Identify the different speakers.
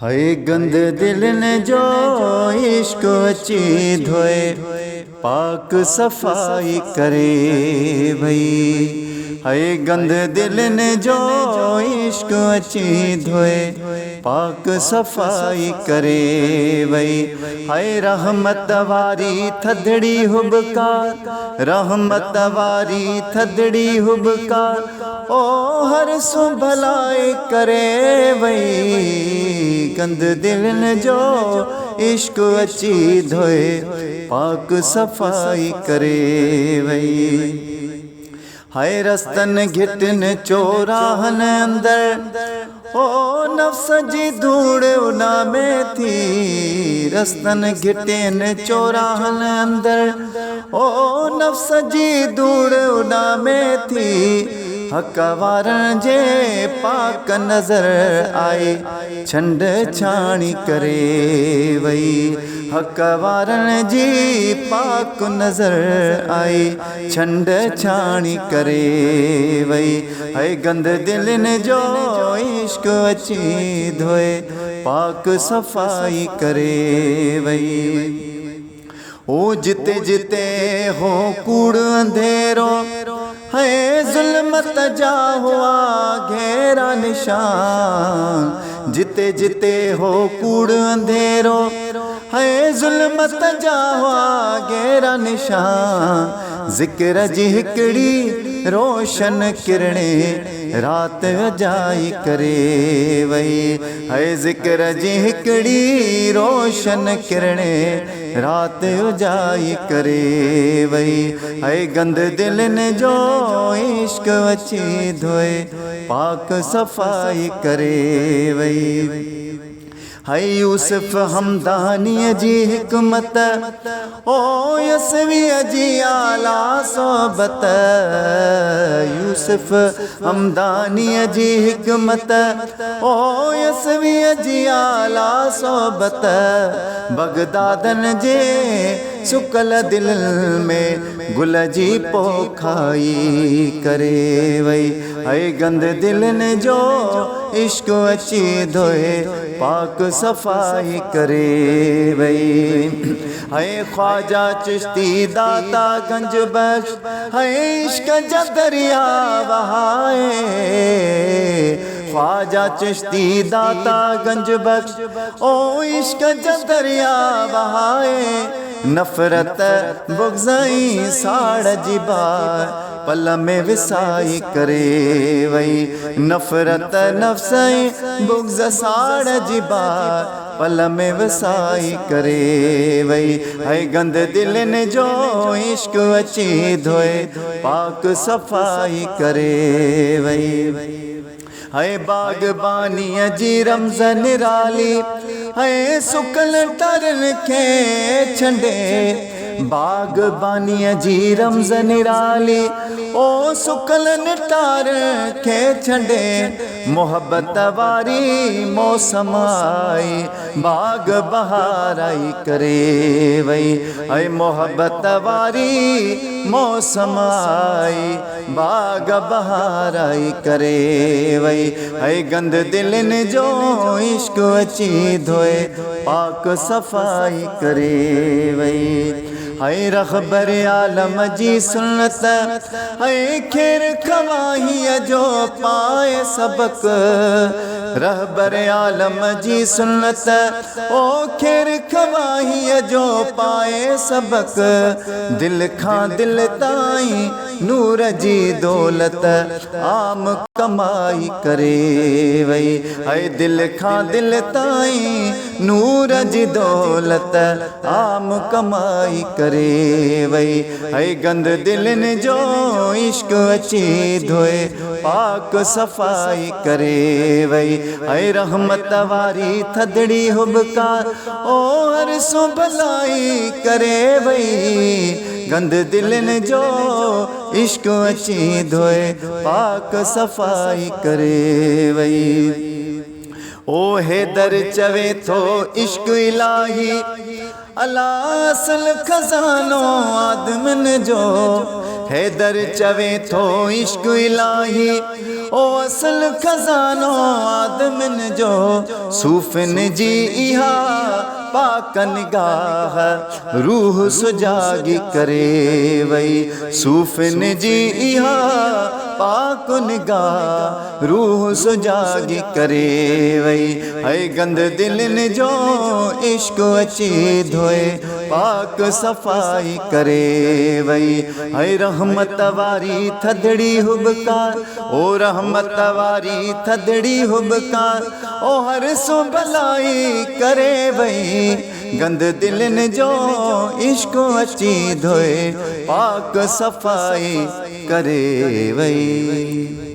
Speaker 1: है गंद दिल ने जो इश्क अची धोए, पाक सफाई करे भई। है गंद दिल ने जो इश्क अची धोए, पाक सफाई करे भई। है रहमत वारी थदड़ी हुबकार, रहमत वारी थदड़ी हुबकार, ओ हर सु भलाई करे भई। गंद दिल ने जो इश्क अची धोए, पाक सफाई करे भई। हाय रस्तन घिटन चोराहन अंदर, ओ नफ्स जी धूड़ उना में थी। रस्तन घिटन चोराहन अंदर, ओ नफ्स जी धूड़ उना में थी। हक वारन जे पाक नजर आई, छंड छाणी करे वई। हक वारन जी पाक नजर आई, छंड छाणी करे वई। है गंद दिल ने जो इश्क अची धोए, पाक सफाई करे वई। ओ जिते जिते हो कूड़ अंधेरो, है जुल्मत जा हुआ घेरा निशान। जिते जिते हो कूड़ अंधेरो, है जुल्मत जा हुआ घेरा निशान। जिक्र जी हिकड़ी रोशन किरणे, रात अजाई करे वई। है जिक्र जी हिकड़ी रोशन किरणे, रात उजाई करे वई। है गंद दिल ने जो इश्क अची धोए, पाक सफाई करे वई। है यूसुफ हमदानी जी हिकमत, ओ यसवी जी आला सोबत। यूसुफ हमदानी जी हिकमत, ओ यसवी जी आला सोबत। बगदादन जे सुकल दिल में गुल जी पोखाई करे वई। है गंद दिल ने जो इश्क अची धोए, पाक सफाई करे वई। है ख्वाजा चिश्ती दाता गंज बख्श, है इश्क जा दरिया बहाए। ख्वाजा चिश्ती दाता गंज बख्श, ओ इश्क जा दरिया बहाए। नफरत बुग़्ज़ई साड़ जी बार, पल में विसाई करे वई। नफरत नफ्सई बुग़्ज़ साड़ जी बार, पल में वसाई करे वई। है गंद दिल ने जो इश्क अची धोए, पाक सफाई करे वई। है बागबानी जी रमज़न निराली, है सुकल तरन के छंडे। बागबानी जी रमज़न निराली, ओ सुकल निटार के छंडे। मोहब्बत वारी मौसम आई, बाग बहार आई करे वई। है मोहब्बत वारी मौसम आई, बाग बहार आई करे वई। है गंद दिल ने जो इश्क अची धोए, पाक सफाई करे वई। है रहबर आलम जी सुन्नत, है खैर खवाही जो पाए सबक। रहबर आलम जी सुन्नत, ओ खैर खवाही जो पाए सबक। दिल खां दिल ताई नूर जी दौलत, आम कमाई करे वई। है दिल खां दिल ताई नूर जी दौलत, आम कमाई करे वई। है गंद दिल ने जो इश्क अची धोए, पाक सफाई करे वई। है रहमत वारी थदड़ी हुबकार, ओ हर सु भलाई करे वई। गंद दिल ने जो इश्क अची धोए, पाक सफाई करे वई। ओ हैदर चवे थो इश्क इलाही, अला असल खजानो आदमन जो। हैदर चवे थो इश्क इलाही, ओ असल खजानो आदमिन जो सूफिन जी इहा पाक निगाह रूह सुजागी करे वई सूफिन जी इहा पाक निगाह रूह सुजागी करे वई है गंद दिलन जो इश्क अची धोए पाक सफ़ाई करे वई है रहमत वारी थदड़ी हुबकार ओ रहमत वारी थदड़ी हुबकार ओ हर सो भलाई करे वई गंद दिलन जो इश्क अची धोए पाक सफ़ाई करे वई।